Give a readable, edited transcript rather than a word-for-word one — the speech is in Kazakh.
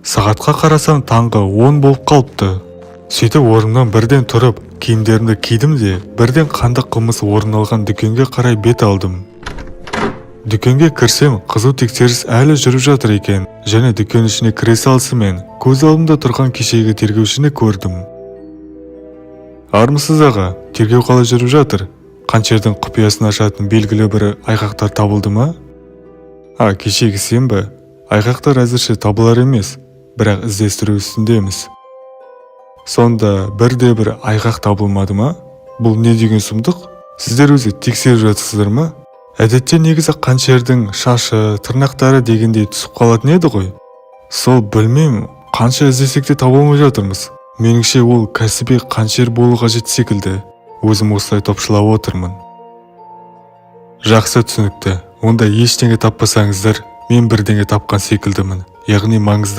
Сағатқа қарасам таңғы 10 болып қалыпты. Сөйтіп орнымнан бірден тұрып, киімдерімді кидім де, бірден қандай қылмыс орын алған дүкенге қарай бет алдым. Дүкенге кірсем, қызу тексеріс әлі жүріп жатыр екен, және дүкен ішіне кіре салысымен көз алдымда тұрған кешегі тергеушіні көрдім. Армысыз аға, тергеу қалай жүріп жатыр? Қаншердің құпиясын ашатын белгілі бір айғақтар табылды ма? Кешегі сенбі, айғақтар әзірше табылар емес, бірақ іздестіру үстіндеміз. Сонда бірде-бір айғақ табылмады ма? Бұл не деген сұмдық? Сіздер өзі тексеріп жатсыздар ма? Әдетте негізі қаншердің шашы, тырнақтары дегендей түсіп қалатын еді ғой. Сол білмеймін, қанша іздесек те таба алмай жатырмыз. Меніңше ол кәсіби қаншер болу қажет секілді. Өзім осылай топшылап отырмын. Жақсы, түсінікті. Онда ештеңе таппасаңыздар, мен бірдеңе тапқан секілдімін. Яғни маңызды